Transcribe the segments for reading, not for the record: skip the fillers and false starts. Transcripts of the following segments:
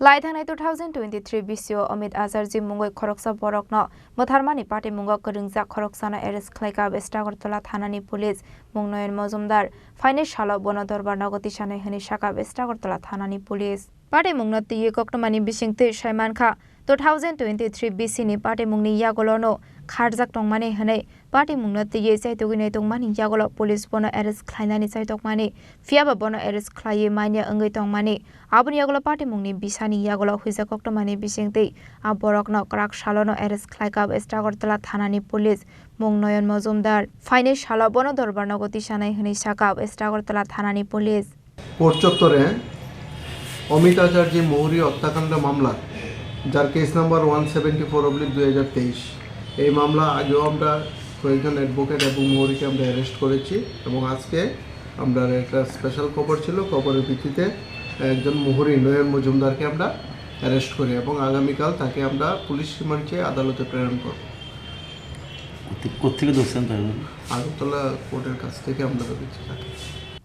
Laithang 2023 bisio Omid Azarji Mungoi Khoroksa Borokno Motharmani Party Mungo Korungja Khoroksana Eres Khlaika Bestagartala Thanani Police Mungnoyen Mozumdar Faine Shala Bono Dorbar Nagoti Shane Hani Shaka Bestagartala Thanani Police Party Mungnoti Yekoktomani Bishingte Shaiman Kha 2023 BC ni Party Mungni Yagolono Kharjak Tongmani Hane Party Mungnoti Ye Saitogine Tongmani Yagolo Police Bono Eres Khlainani Saitokmani Fiaba Bono Eres Khlaye Mania Angai Tongmani Abun Yagolo Party Mungni Bisani Yagolo Huizakoktomani Bishingte Aborokno Krak Shalono Eres Khlaika Bestagartala Thanani Police Mungnoyen Mozumdar Faine Shala Bono Dorbar Nagoti Shane Hani Shaka Bestagartala Thanani Police পরচত্বরে Amit আচার্য মৌরি হত্যাকাণ্ড মামলা যার case number 174/2023 এই মামলা আগেও আমরা কয়েকজন advocate এবং মৌরিকে আমরা অ্যারেস্ট করেছি এবং আজকে আমরা একটা স্পেশাল খবর ছিল খবরের ভিত্তিতে একজন মৌরি নয়ন মজুমদারকে আমরা অ্যারেস্ট করি এবং আগামীকাল তাকে আমরা পুলিশ রিমান্ডে আদালতে প্রেরণ করব। কোত্থেকে ধরছেন তাহলে? আগরতলা কোর্টের কাছ থেকে আমরা ধরেছি তাকে।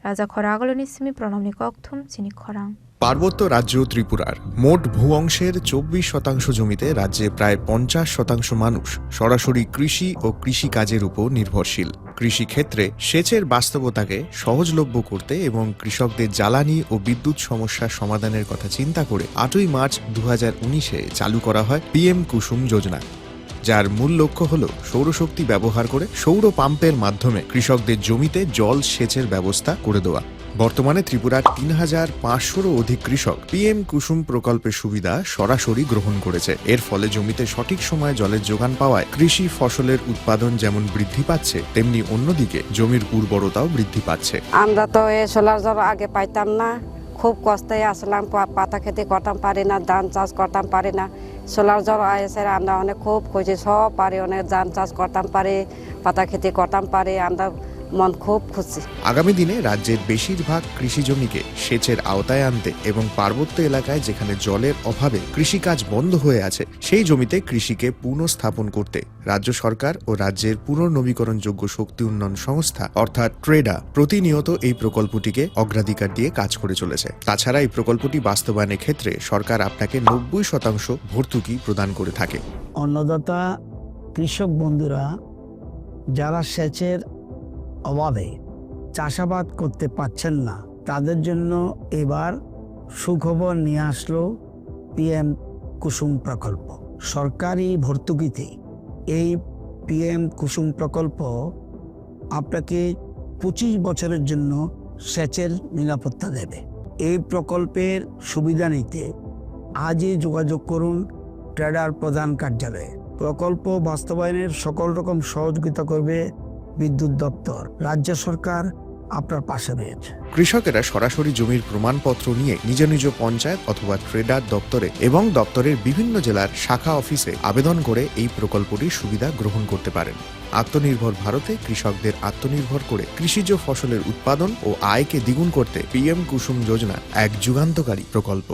রাজা খরাগলনি সিমি প্রণামনি ককথুম চিনি খরাং পার্বত্য রাজ্য ত্রিপুরার মোট ভূ অংশের 24% জমিতে রাজ্যে প্রায় 50% মানুষ সরাসরি কৃষি ও কৃষি কাজের উপর নির্ভরশীল। কৃষি ক্ষেত্রে সেচের বাস্তবতাকে সহজলভ্য করতে এবং কৃষকদের জ্বালানি ও বিদ্যুৎ সমস্যা সমাধানের কথা চিন্তা করে 8ই মার্চ 2019-এ চালু করা হয় PM কুসুম যোজনা, যার মূল লক্ষ্য হল সৌরশক্তি ব্যবহার করে সৌর পাম্পের মাধ্যমে কৃষকদের জমিতে জল সেচের ব্যবস্থা করে দেওয়া। বর্তমানে ত্রিপুরার 3500-রও অধিক কৃষক PM কুসুম প্রকল্পের সুবিধা সরাসরি গ্রহণ করেছে। এর ফলে জমিতে সঠিক সময়ে জলের যোগান পাওয়ায় কৃষি ফসলের উৎপাদন যেমন বৃদ্ধি পাচ্ছে, তেমনি অন্যদিকে জমির উর্বরতাও বৃদ্ধি পাচ্ছে। আমরা তো এই সোলার জল আগে পাইতাম না, খুব কষ্টে আসলাম, পাতা খেতে করতাম পারি না, ধান চাষ করতাম পারি না। সোলার জল এসে আমরা অনেক খুব খুশি, সব পারি, অনেক ধান চাষ করতাম পারি, পাতা খেতে করতাম পারি, আমরা মন খুব খুশি। আগামী দিনে রাজ্যের বেশিরভাগ কৃষি জমিকে সেচের আওতায় আনতে এবং পার্বত্য এলাকায় যেখানে জলের অভাবে কৃষিকাজ বন্ধ হয়ে আছে সেই জমিতে কৃষিকে পুনঃস্থাপন করতে রাজ্য সরকার ও রাজ্যের পুনর্নবীকরণযোগ্য শক্তি উন্নয়ন সংস্থা অর্থাৎ ট্রেডা প্রতিনিয়ত এই প্রকল্পটিকে অগ্রাধিকার দিয়ে কাজ করে চলেছে। তাছাড়া এই প্রকল্পটি বাস্তবায়নের ক্ষেত্রে সরকার আপনাকে 90% ভর্তুকি প্রদান করে থাকে। অন্নদাতা কৃষক বন্ধুরা যারা সেচের অভাবে চাষাবাদ করতে পারছেন না, তাদের জন্য এবার সুখবর নিয়ে আসলো PM কুসুম প্রকল্প। সরকারি ভর্তুকিতে এই PM কুসুম প্রকল্প আপনাকে 25 বছরের জন্য সেচের নিরাপত্তা দেবে। এই প্রকল্পের সুবিধা নিতে আজই যোগাযোগ করুন ট্রেডার প্রধান কার্যালয়ে। প্রকল্প বাস্তবায়নের সকল রকম সহযোগিতা করবে বিদ্যুৎ দপ্তর। রাজ্য সরকার আপনার পাশে রয়েছে। কৃষকেরা সরাসরি জমির প্রমাণপত্র নিয়ে নিজ নিজ পঞ্চায়েত অথবা ট্রেডার দপ্তরে এবং দপ্তরের বিভিন্ন জেলার শাখা অফিসে আবেদন করে এই প্রকল্পটির সুবিধা গ্রহণ করতে পারেন। আত্মনির্ভর ভারতে কৃষকদের আত্মনির্ভর করে কৃষিজ ফসলের উৎপাদন ও আয়কে দ্বিগুণ করতে PM কুসুম যোজনা এক যুগান্তকারী প্রকল্প।